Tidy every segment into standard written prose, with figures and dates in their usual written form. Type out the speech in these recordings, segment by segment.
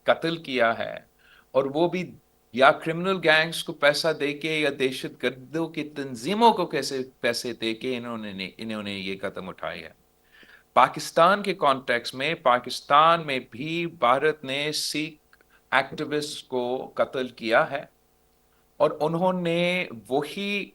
قتل کیا ہے، اور وہ بھی یا کرمنل گینگز کو پیسہ دے کے یا دہشت گردوں کی تنظیموں کو کیسے پیسے دے کے انہوں نے یہ قدم اٹھایا ہے۔ پاکستان کے کانٹیکس میں، پاکستان میں بھی بھارت نے سکھ ایکٹیوسٹ کو قتل کیا ہے، اور انہوں نے وہی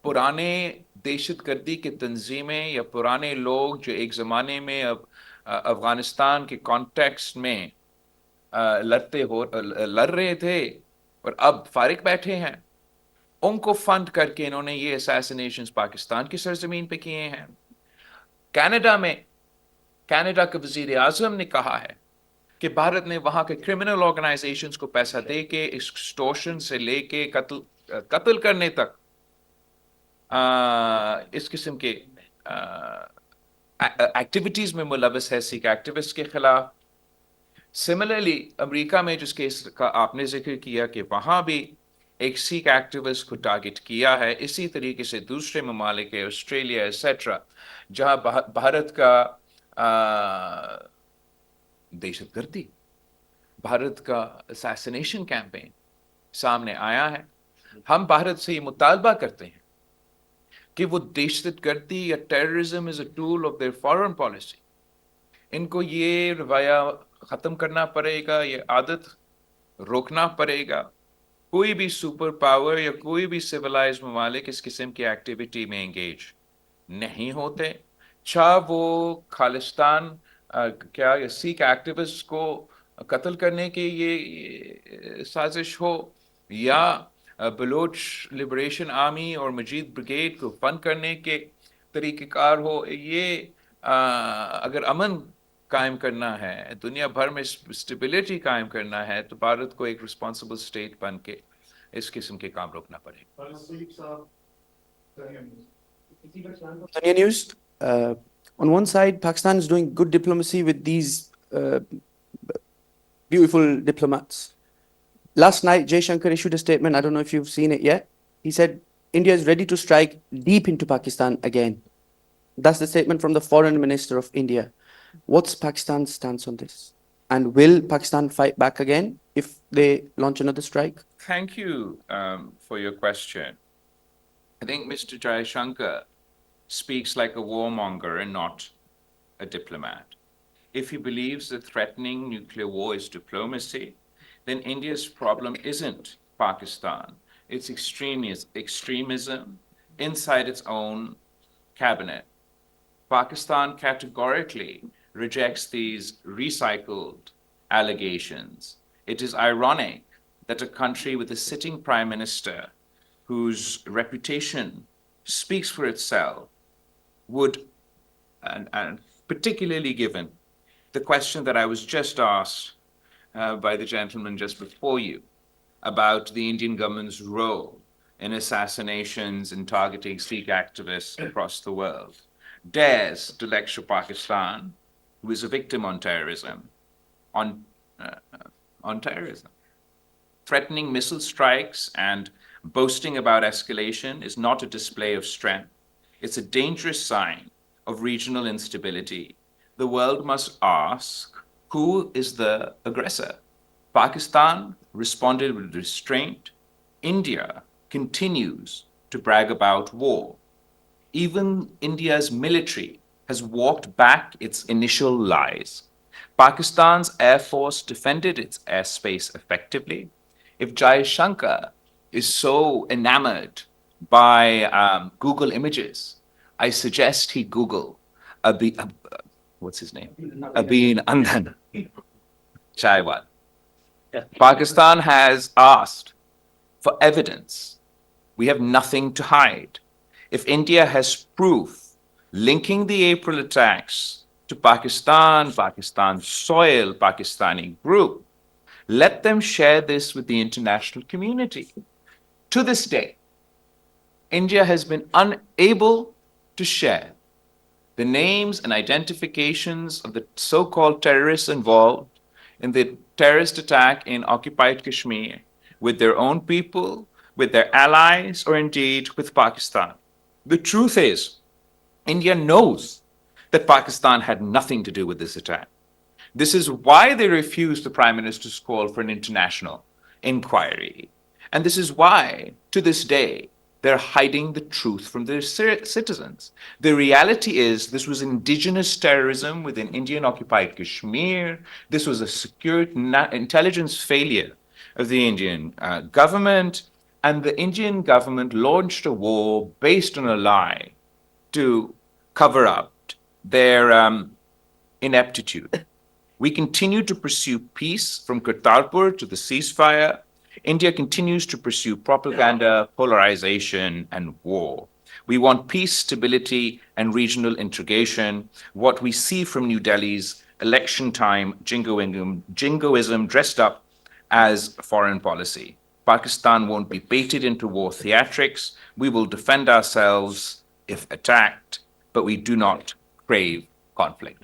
پرانے دہشت گردی کی تنظیمیں یا پرانے لوگ جو ایک زمانے میں افغانستان کے کانٹیکس میں لڑ رہے تھے اور اب فارغ بیٹھے ہیں، ان کو فنڈ کر کے انہوں نے یہ اسیسینیشنز پاکستان کی سرزمین پہ کیے ہیں۔ کینیڈا کے وزیر اعظم نے کہا ہے کہ بھارت نے وہاں کے کرمنل آرگنائزیشنز کو پیسہ دے کے ایکسٹورشن سے لے کے قتل کرنے تک اس قسم کے ایکٹیویٹیز میں ملوث ہے سکھ ایکٹیوسٹ کے خلاف۔ سملرلی امریکہ میں جس کیس کا آپ نے ذکر کیا کہ وہاں بھی ایک سکھ ایکٹیوسٹ کو ٹارگٹ کیا ہے، اسی طریقے سے دوسرے ممالک آسٹریلیا ایٹسٹرا جہاں بھارت کا دہشت گردی، بھارت کا اسیسینیشن کیمپین سامنے آیا ہے۔ ہم بھارت سے یہ مطالبہ کرتے ہیں کہ وہ دہشت گردی یا terrorism is a tool of their foreign policy, ان کو یہ رویہ ختم کرنا پڑے گا، یہ عادت روکنا پڑے گا۔ کوئی بھی سپر پاور یا کوئی بھی سویلائزڈ ممالک اس قسم کی ایکٹیویٹی میں انگیج نہیں ہوتے، چاہے وہ خالصتان کیا سکھ ایکٹیوسٹ کو قتل کرنے کی یہ سازش ہو، یا بلوچ لبریشن آرمی اور مجید بریگیڈ کو فنڈ کرنے کے طریقہ کار ہو۔ یہ اگر امن قائم کرنا ہے، دنیا بھر میں اسٹیبلٹی قائم کرنا ہے، تو بھارت کو ایک رسپانسبل اسٹیٹ بن کے اس قسم کے کام روکنا پڑے گا۔ Tanya News. On one side, Pakistan is doing good diplomacy with these beautiful diplomats. Last night, Jay Shankar issued a statement. I don't know if you've seen it yet. He said India is ready to strike deep into Pakistan again. That's the statement from the Foreign Minister of India. What's Pakistan's stance on this? And will Pakistan fight back again if they launch another strike? Thank you for your question. I think Mr. Jaishankar speaks like a warmonger and not a diplomat. If he believes that threatening nuclear war is diplomacy, then India's problem isn't Pakistan. It's extremism inside its own cabinet. Pakistan categorically rejects these recycled allegations. It is ironic that a country with a sitting prime minister whose reputation speaks for itself would, and particularly given the question that I was just asked by the gentleman just before you about the Indian government's role in assassinations and targeting Sikh activists across the world, dares to lecture Pakistan, who is a victim on terrorism. Threatening missile strikes and boasting about escalation is not a display of strength. It's a dangerous sign of regional instability. The world must ask, who is the aggressor? Pakistan responded with restraint. India continues to brag about war. Even India's military has walked back its initial lies. Pakistan's Air Force defended its airspace effectively. If Jai Shankar is so enamored by Google Images, I suggest he Google what's his name? Abin Andan Chaiwal. Pakistan has asked for evidence. We have nothing to hide. If India has proof linking the April attacks to Pakistan, Pakistan's soil, Pakistani group, let them share this with the international community. To this day, India has been unable to share the names and identifications of the so-called terrorists involved in the terrorist attack in occupied Kashmir with their own people, with their allies, or indeed with Pakistan. The truth is, India knows that Pakistan had nothing to do with this attack. This is why they refused the Prime Minister's call for an international inquiry. And this is why, to this day, they're hiding the truth from their citizens. The reality is this was indigenous terrorism within Indian-occupied Kashmir. This was a security intelligence failure of the Indian government. And the Indian government launched a war based on a lie to cover up their ineptitude. We continue to pursue peace from Kartarpur to the ceasefire. India continues to pursue propaganda, polarization, and war. We want peace, stability, and regional integration. What we see from New Delhi's election time jingoism dressed up as foreign policy. Pakistan won't be baited into war theatrics. We will defend ourselves if attacked, but we do not crave conflict.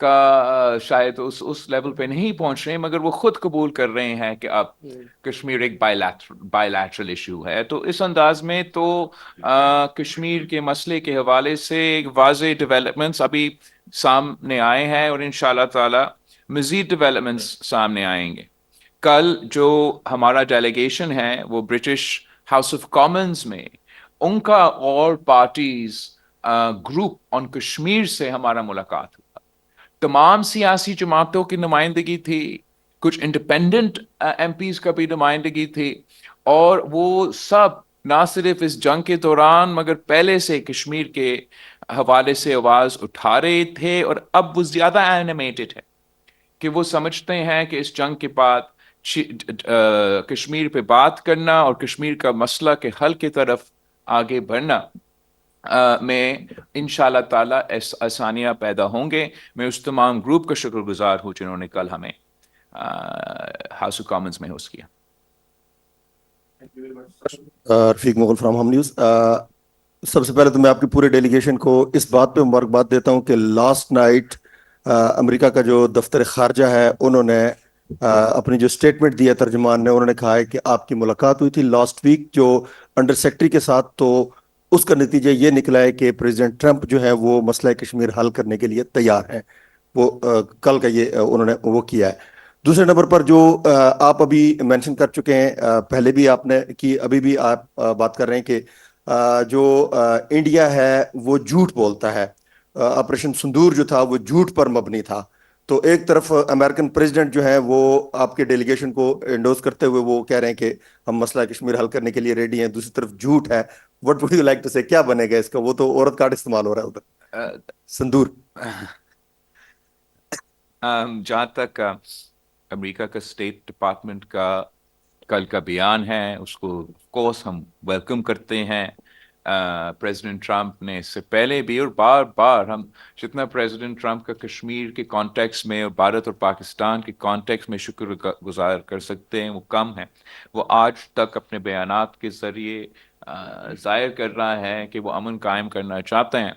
کا شاید اس level پہ نہیں پہنچ رہے، مگر وہ خود قبول کر رہے ہیں کہ اب کشمیر ایک بائیلیٹرل ایشو ہے. تو اس انداز میں تو کشمیر کے مسئلے کے حوالے سے ایک واضح ڈیولپمنٹس ابھی سامنے آئے ہیں، اور انشاءاللہ تعالی مزید ڈیولپمنٹس سامنے آئیں گے. کل جو ہمارا ڈیلیگیشن ہے وہ برٹش ہاؤس آف کامنز میں ان کا اور پارٹیز گروپ آن کشمیر سے ہمارا ملاقات ہوا. تمام سیاسی جماعتوں کی نمائندگی تھی، کچھ انڈیپینڈنٹ ایم پیز کا بھی نمائندگی تھی، اور وہ سب نہ صرف اس جنگ کے دوران مگر پہلے سے کشمیر کے حوالے سے آواز اٹھا رہے تھے، اور اب وہ زیادہ اینیمیٹڈ ہے کہ وہ سمجھتے ہیں کہ اس جنگ کے بعد کشمیر پہ بات کرنا اور کشمیر کا مسئلہ کے حل کی طرف آگے بڑھنا میں انشاءاللہ تعالیٰ آسانیاں پیدا ہوں گے. میں اس تمام گروپ کا شکر گزار ہوں جنہوں نے کل ہمیں ہاؤس آف کامنز میں ہوسٹ کیا. رفیق مغل فرام ہوم نیوز. سب سے پہلے تو میں آپ کی پورے ڈیلیگیشن کو اس بات پہ مبارکباد دیتا ہوں کہ لاسٹ نائٹ امریکہ کا جو دفتر خارجہ ہے انہوں نے اپنی جو سٹیٹمنٹ دی ہے ترجمان نے، انہوں نے کہا ہے کہ آپ کی ملاقات ہوئی تھی لاسٹ ویک جو انڈر سیکرٹری کے ساتھ، تو اس کا نتیجہ یہ نکلا ہے کہ پریزیڈنٹ ٹرمپ جو ہے وہ مسئلہ کشمیر حل کرنے کے لیے تیار ہیں. وہ کل کا یہ انہوں نے وہ کیا ہے. دوسرے نمبر پر جو آپ ابھی مینشن کر چکے ہیں، پہلے بھی آپ نے کی، ابھی بھی آپ بات کر رہے ہیں کہ جو انڈیا ہے وہ جھوٹ بولتا ہے. آپریشن سندور جو تھا وہ جھوٹ پر مبنی تھا. تو ایک طرف امریکن پریزیڈنٹ جو ہے وہ آپ کے ڈیلیگیشن کو انڈوز کرتے ہوئے وہ کہہ رہے ہیں کہ ہم مسئلہ کشمیر حل کرنے کے لیے ریڈی ہیں، دوسری طرف جھوٹ ہے. What would you like to say, کیا بنے گا اس کا؟ وہ تو عورت کارڈ استعمال ہو رہا ہے ادھر سندور. جہاں تک امریکہ کا اسٹیٹ ڈپارٹمنٹ کا کل کا بیان ہے، اس کو آف کورس ہم ویلکم کرتے ہیں. پریزیڈنٹ ٹرمپ نے اس سے پہلے بھی اور بار بار، ہم جتنا پریزیڈنٹ ٹرمپ کا کشمیر کے کانٹیکس میں اور بھارت اور پاکستان کے کانٹیکس میں شکر گزار کر سکتے ہیں وہ کم ہے. وہ آج تک اپنے بیانات کے ذریعے ظاہر کر رہا ہے کہ وہ امن قائم کرنا چاہتے ہیں.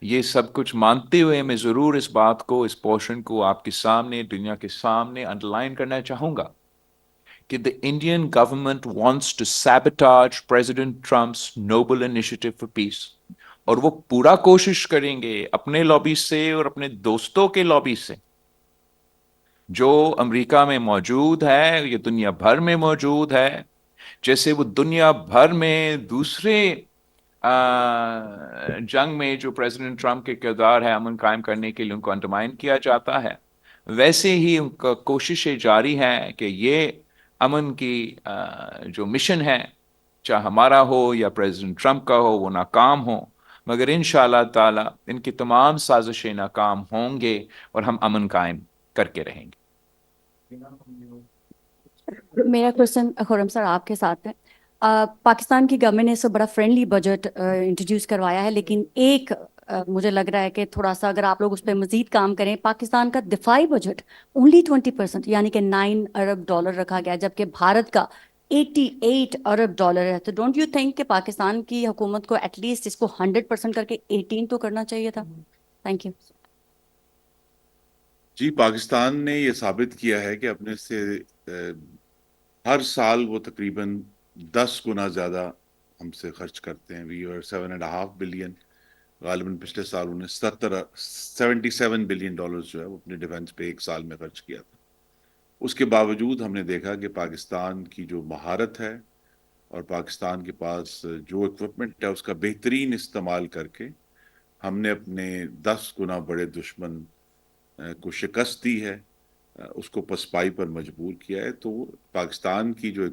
یہ سب کچھ مانتے ہوئے میں ضرور اس بات کو، اس پورشن کو آپ کے سامنے، دنیا کے سامنے انڈر لائن کرنا چاہوں گا کہ the Indian government wants to sabotage President Trump's noble initiative for peace. اور وہ پورا کوشش کریں گے اپنے لابی سے اور اپنے دوستوں کے لابی سے جو امریکہ میں موجود ہے، یہ دنیا بھر میں موجود ہے. جیسے وہ دنیا بھر میں دوسرے جنگ میں جو پریزیڈنٹ ٹرمپ کے کردار ہے امن قائم کرنے کے لیے ان کو انڈرمائن کیا جاتا ہے، ویسے ہی ان کا کوششیں جاری ہیں کہ یہ امن کی جو مشن ہے، چاہے ہمارا ہو یا پریزیڈنٹ ٹرمپ کا ہو، وہ ناکام ہو. مگر انشاءاللہ تعالی ان کی تمام سازشیں ناکام ہوں گے اور ہم امن قائم کر کے رہیں گے. میرا کوشچن خرم سر آپ کے ساتھ ہے. پاکستان کی گورنمنٹ نے اس سے بڑا فرینڈلی بجٹ انٹروڈیوس کروایا ہے، لیکن ایک مجھے لگ رہا ہے کہ تھوڑا سا اگر آپ لوگ اس پہ مزید کام کریں، پاکستان کا دفاعی بجٹ اونلی 20% یعنی کہ $9 ارب رکھا گیا، جبکہ بھارت کا $88 ارب ہے. تو ڈونٹ یو تھنک کہ پاکستان کی حکومت کو ایٹ لیسٹ اس کو 100% کر کے 18 تو کرنا چاہیے تھا؟ Thank you. جی، پاکستان نے یہ ثابت کیا ہے کہ اپنے سے ہر سال وہ تقریباً 10 گنا زیادہ ہم سے خرچ کرتے ہیں. We are 7.5 billion. غالباً پچھلے سال انہیں 77 بلین ڈالر جو ہے وہ اپنے ڈیفنس پہ ایک سال میں خرچ کیا تھا. اس کے باوجود ہم نے دیکھا کہ پاکستان کی جو مہارت ہے اور پاکستان کے پاس جو اکوپمنٹ ہے اس کا بہترین استعمال کر کے ہم نے اپنے 10 گنا بڑے دشمن کو شکست دی ہے، اس کو پسپائی پر مجبور کیا ہے. تو پاکستان کی جو